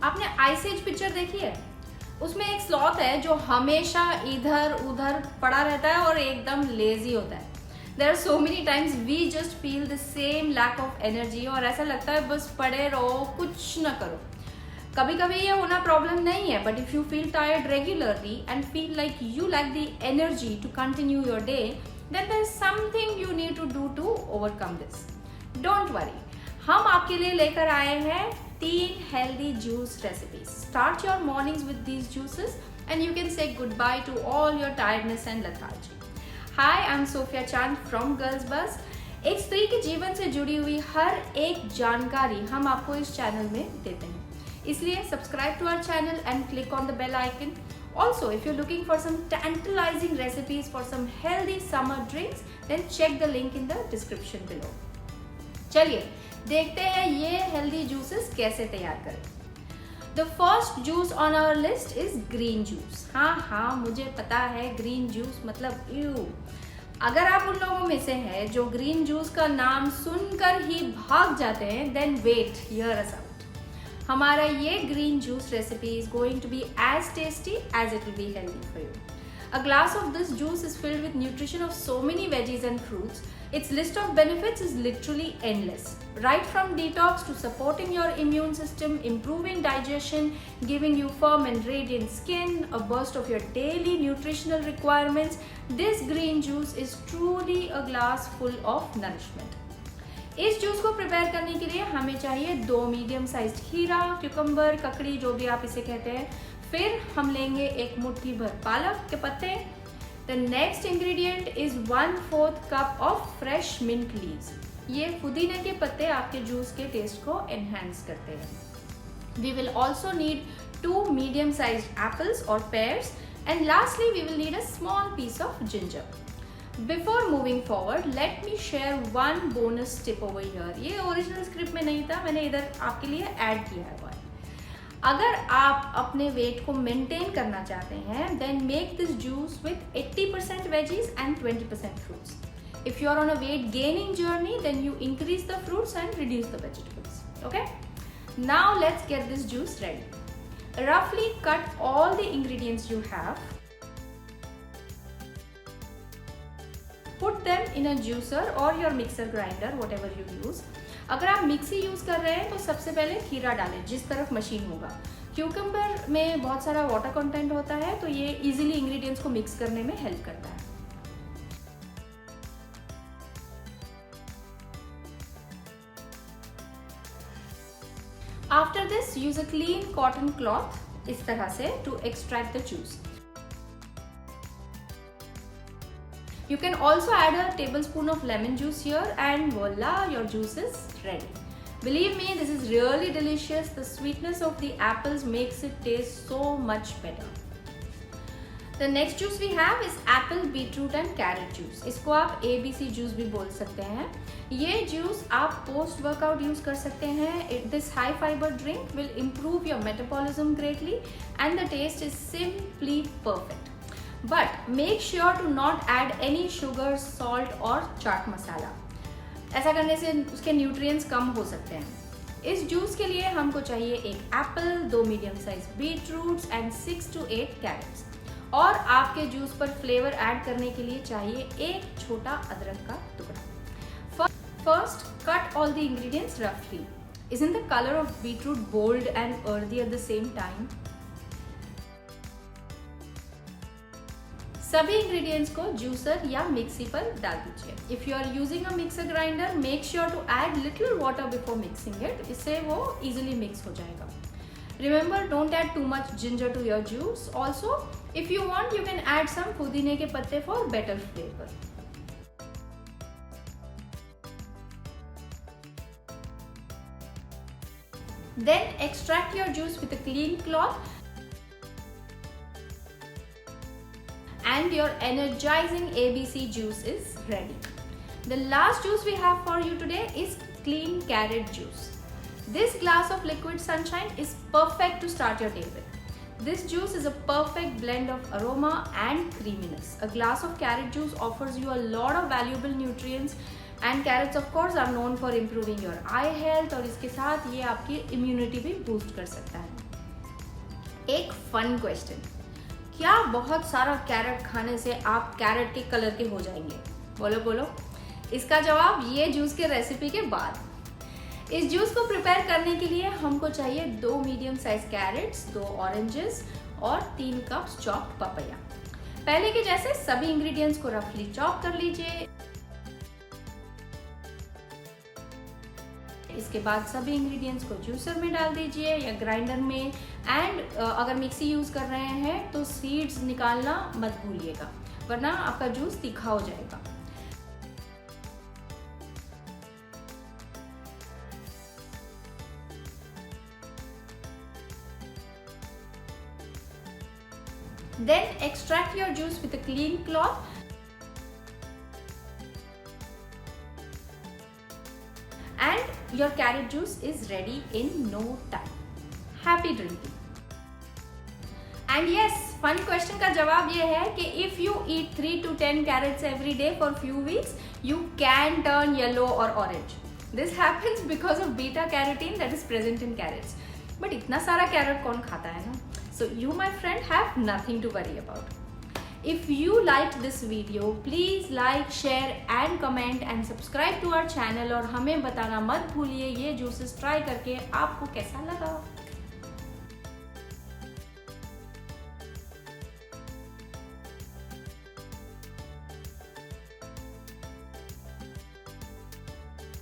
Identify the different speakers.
Speaker 1: आपने ice as picture देखी है? उसमें एक स्लॉथ है जो हमेशा इधर उधर पड़ा रहता है और एकदम लेजी होता है। There are so many times we just feel the same lack of energy और ऐसा लगता है बस पड़े रहो, कुछ ना करो। कभी कभी ये होना प्रॉब्लम नहीं है, but if you feel tired regularly and feel like you lack the energy to continue your day, then there is something you need to do to overcome this. Don't worry, हम आपके लिए लेकर आए हैं 3 healthy juice recipes. Start your mornings with these juices and you can say goodbye to all your tiredness and lethargy. Hi, I'm Sophia Chand from Girls Buzz. एक स्त्री के जीवन से जुड़ी हुई हर एक जानकारी हम आपको इस चैनल में देते हैं, इसलिए subscribe to our channel and click on the bell icon. Also, if you're looking for some tantalizing recipes for some healthy summer drinks, then check the link in the description below. चलिए देखते हैं ये healthy juices कैसे तैयार करें. The first juice on our list is green juice. हाँ, मुझे पता है green juice मतलब ew. अगर आप उन लोगों में से हैं जो green juice का नाम सुनकर ही भाग जाते हैं, then wait, hear us out. हमारा ये green juice recipe is going to be as tasty as it will be healthy for you. A glass of this juice is filled with nutrition of so many veggies and fruits. Its list of benefits is literally endless. Right from detox to supporting your immune system, improving digestion, giving you firm and radiant skin, a burst of your daily nutritional requirements, this green juice is truly a glass full of nourishment. इस juice को prepare करने के लिए हमें चाहिए 2 medium sized खीरा, cucumber, ककड़ी जो भी आप इसे कहते हैं. फिर हम लेंगे 1 मुट्ठी भर पालक के पत्ते. The next ingredient is 1/4 cup of fresh mint leaves. ये पुदीने के पत्ते आपके जूस के टेस्ट को एनहांस करते हैं. We will also need 2 medium sized apples और pears and lastly we will need a small piece of ginger. Before moving forward, let me share one bonus tip over here. ये original script में नहीं था, मैंने इधर आपके लिए add किया है. अगर आप अपने वेट को मेंटेन करना चाहते हैं, then make this juice with 80% veggies and 20% fruits. If you are on a weight gaining journey, then you increase the fruits and reduce the vegetables. Okay? Now let's get this juice ready. Roughly cut all the ingredients you have. Put them in a juicer or your mixer grinder, whatever you use. अगर आप mixie use कर रहे हैं तो सबसे पहले खीरा डालें जिस तरफ मशीन होगा. क्यूकम्बर में बहुत सारा वाटर कंटेंट होता है तो ये इजीली इंग्रेडिएंट्स को मिक्स करने में हेल्प करता है. After this, use a clean cotton cloth इस तरह से to extract the juice. You can also add a tablespoon of lemon juice here and voila, your juice is ready. Believe me, this is really delicious. The sweetness of the apples makes it taste so much better. The next juice we have is apple, beetroot and carrot juice. इसको आप ABC juice भी बोल सकते हैं. ये juice आप post workout use कर सकते हैं. This high fiber drink will improve your metabolism greatly and the taste is simply perfect. But make sure to not add any sugar, salt और चाट मसाला. ऐसा करने से उसके न्यूट्रिएंट्स कम हो सकते हैं. इस जूस के लिए हमको चाहिए 1 apple, 2 medium size beetroots and 6 to 8 carrots. और आपके जूस पर फ्लेवर ऐड करने के लिए चाहिए 1 छोटा अदरक का टुकड़ा. First, cut all the ingredients roughly. Isn't the color of beetroot bold and earthy at the same time? सभी इंग्रेडिएंट्स को जूसर या मिक्सी पर डाल दीजिए. If you are using a mixer grinder, make sure to add little water before mixing it. इससे वो easily mix हो जाएगा. Remember, don't add too much ginger to your juice. Also if you want, you can add some पुदीने के पत्ते for better flavour. Then extract your juice with a clean cloth. And your energizing ABC juice is ready. The last juice we have for you today is clean carrot juice. This glass of liquid sunshine is perfect to start your day with. This juice is a perfect blend of aroma and creaminess. A glass of carrot juice offers you a lot of valuable nutrients and carrots of course are known for improving your eye health और इसके साथ ये आपकी immunity भी boost कर सकता है. एक फन क्वेश्चन, क्या बहुत सारा कैरेट खाने से आप कैरेट के कलर के हो जाएंगे? बोलो बोलो। इसका जवाब ये जूस के रेसिपी के बाद। इस जूस को प्रिपेयर करने के लिए हमको चाहिए 2 मीडियम साइज कैरेट्स, 2 ऑरेंजेस और 3 कप चॉप्ड पपाया। पहले के जैसे सभी इंग्रेडिएंट्स को रफली चॉप कर लीजिए। इसके बाद सभी इंग्रेडिएंट्स को जूसर में डाल दीजिए या ग्राइंडर में। एंड अगर मिक्सी यूज कर रहे हैं तो सीड्स निकालना मत भूलिएगा, वरना आपका जूस तीखा हो जाएगा। Then extract your juice with a clean cloth. And your carrot juice is ready in no time. Happy drinking. And yes, fun question का जवाब ये है कि if you eat 3 to 10 carrots every day for few weeks, you can turn yellow or orange. This happens because of beta carotene that is present in carrots. But इतना सारा carat कौन खाता है ना? So you, my friend, have nothing to worry about. If you liked this video, please like, share and comment and subscribe to our channel और हमें बताना मत भूलिए ये जूसेस ट्राई करके आपको कैसा लगा।